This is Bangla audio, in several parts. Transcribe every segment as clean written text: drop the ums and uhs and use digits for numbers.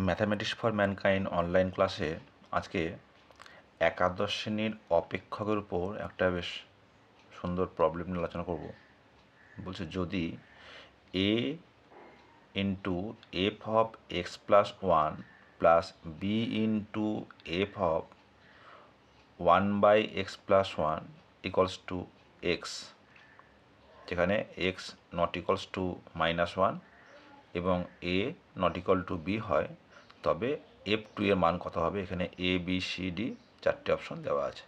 ম্যাথামেটিক্স ফর ম্যানকাইন্ড অনলাইন ক্লাসে আজকে একাদশ শ্রেণীর অপেক্ষকের উপর একটা বেশ সুন্দর প্রবলেম নিয়ে আলোচনা করব। বলছে যদি A into F of X plus one plus B into F of one by X plus one equals to X, যেখানে X not equals to minus one এবং A not equal to B হয়, তবে এফ টু এর মান কত হবে। এখানে এ বি সি ডি চারটে অপশন দেওয়া আছে।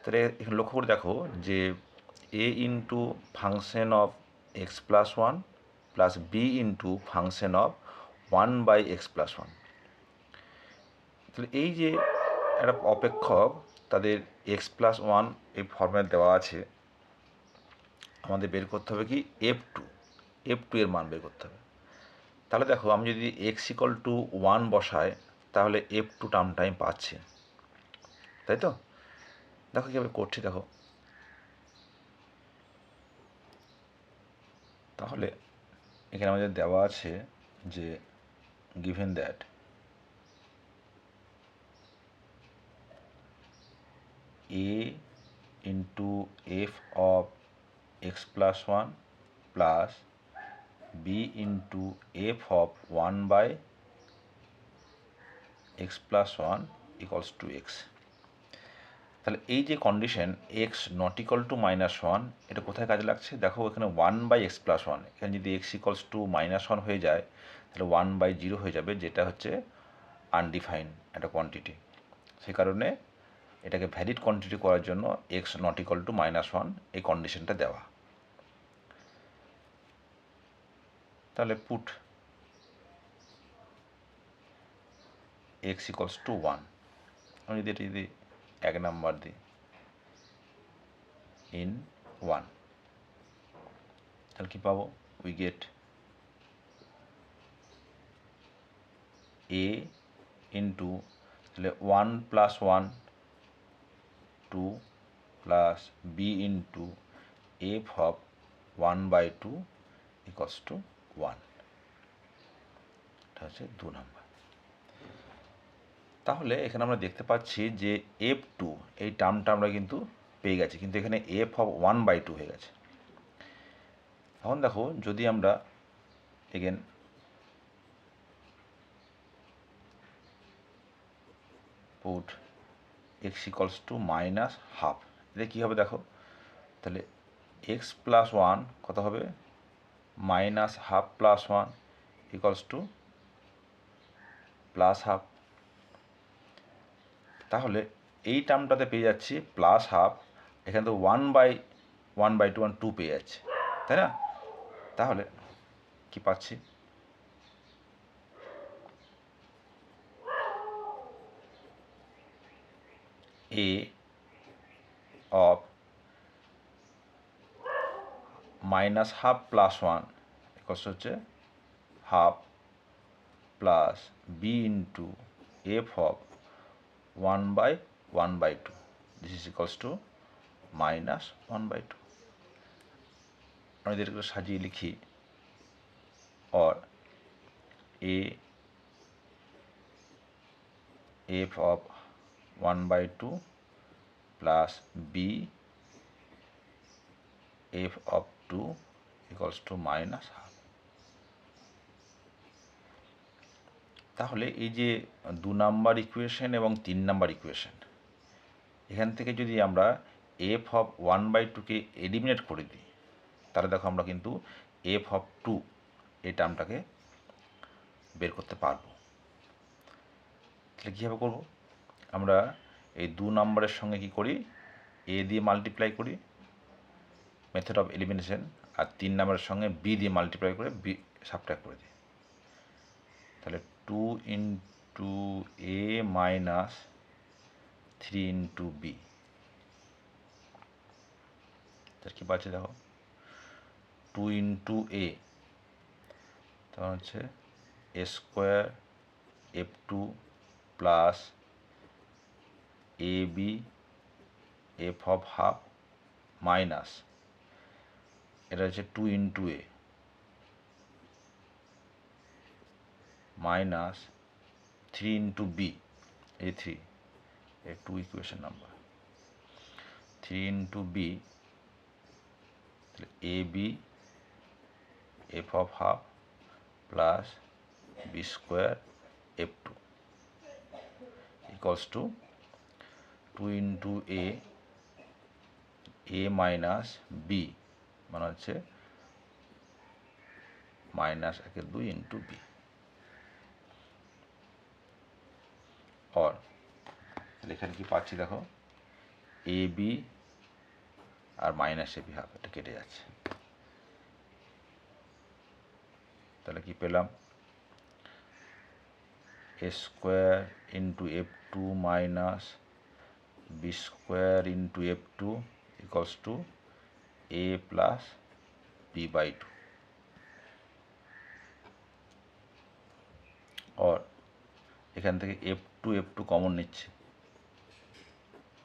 তাহলে এখানে লক্ষ্য করে দেখো যে A into function of X plus one plus B into function of one by X plus one. তাহলে এই যে একটা অপেক্ষক, তাদের এক্স প্লাস ওয়ান এই ফর্ম্যাট দেওয়া আছে, আমাদের বের করতে হবে কি এফ টু এর মান বের করতে হবে। তাহলে দেখো, আমি যদি এক্স ইকুয়াল টু ওয়ান বসাই তাহলে এফ টু টার্মটা আমি পাচ্ছি, তাই তো? দেখো কীভাবে করছি, দেখো। তাহলে এখানে আমাদের দেওয়া আছে যে given that A into F of X plus one plus B into F of one by X plus one equals to X. তাহলে এই যে condition X not equal to minus one, এটা কোথায় কাজে লাগছে? দেখো, এখানে one by X plus one, এখানে যদি X equals to minus one হয়ে যায় তাহলে ওয়ান বাই জিরো হয়ে যাবে, যেটা হচ্ছে আনডিফাইন্ড একটা কোয়ান্টিটি। সেই কারণে এটাকে ভ্যালিড কোয়ান্টিটি করার জন্য x not equal to minus one এই কন্ডিশনটা দেওয়া। তাহলে put X equals to one, আমি যদি এটা যদি এক নাম্বার দিই ইন ওয়ান, তাহলে কী পাবো? উই গেট এ ইন্টু, তাহলে one plus one two plus B into F of one by two equals to one. এটা হচ্ছে দু নম্বর। তাহলে এখানে আমরা দেখতে পাচ্ছি যে এফ টু এই টার্মটা আমরা কিন্তু পেয়ে গেছি, কিন্তু এখানে F of one by two হয়ে গেছে। এখন দেখো, যদি আমরা again put X equals to minus half, এটা কী হবে দেখো, তাহলে এক্স প্লাস ওয়ান কত হবে? Minus half plus one equals two plus half. তাহলে এই টার্মটাতে পেয়ে যাচ্ছি প্লাস হাফ, এখানে তো ওয়ান বাই টু পেয়ে যাচ্ছে, তাই না? তাহলে কি পাচ্ছি? A of minus half plus one equals হচ্ছে half plus B into F of one by two, this is equals to minus one by two. আমি এদেরকে সাজিয়ে লিখি, और A F of one by two plus B F of two equals to minus half. তাহলে এই যে দু নাম্বার ইকুয়েশন এবং তিন নাম্বার ইকুয়েশন, এখান থেকে যদি আমরা এফ অফ ওয়ান বাই টুকে এলিমিনেট করে দিই, তাহলে দেখো আমরা কিন্তু এফ অফ টু এই টার্মটাকে বের করতে পারবো। তাহলে কীভাবে করবো? আমরা এই দু নাম্বারের সঙ্গে কি করি? এ দিয়ে মাল্টিপ্লাই করি, মেথড অফ এলিমিনেশন, আর তিন নাম্বারের সঙ্গে বি দিয়ে মাল্টিপ্লাই করে বি সাবট্রাক্ট করে দিই। তাহলে two into A minus three into B, তার কী পাচ্ছে দেখো, টু ইন্টু এ, তখন হচ্ছে A square F two plus A B F of half minus, এটা হচ্ছে two into A minus 3 into B, A3 A2 equation number 3 into B, A B F of half plus B square F2 equals to 2 into A minus B মানে হচ্ছে মাইনাস 1/2 ইন্টু বি, और এখানে কি পাচ্ছি দেখো, এ বি আর মাইনাস এ বি হাফ, এটা কেটে যাচ্ছে, তাহলে কি পেলাম, A square into F2 minus B square into F2 equals to A plus B by 2, और এখান থেকে F2 কমন নিচ্ছে,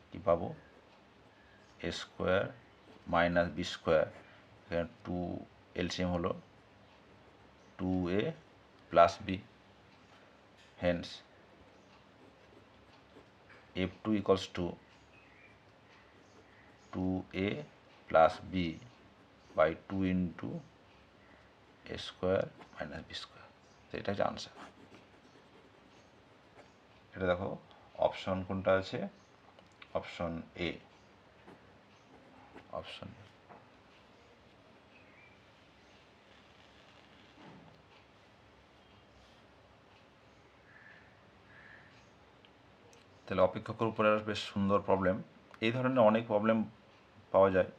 কি পাবো, A square minus B square, এখানে 2 এলসিএম হলো 2a plus B, hence F2 equals to 2a plus B by 2 into A square minus B square, তো এটা হচ্ছে আনসার। এটা দেখো অপশন কোনটা আছে, অপশন এ, অপশন তাহলে অপেক্ষকের উপরে বেশ সুন্দর প্রবলেম, এই ধরনের অনেক প্রবলেম পাওয়া যায়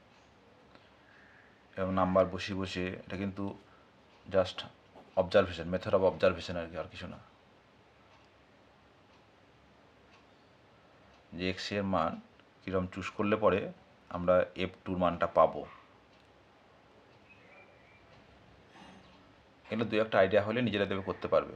এবং নাম্বার বসিয়ে বসিয়ে, এটা কিন্তু just observation, method of observation আর কি, আর কিছু না, যে এক্স এর মান কীরকম চুজ করলে পরে আমরা F2 মানটা পাবো, এগুলো দু একটা আইডিয়া হলে নিজেরা দেবে করতে পারবে।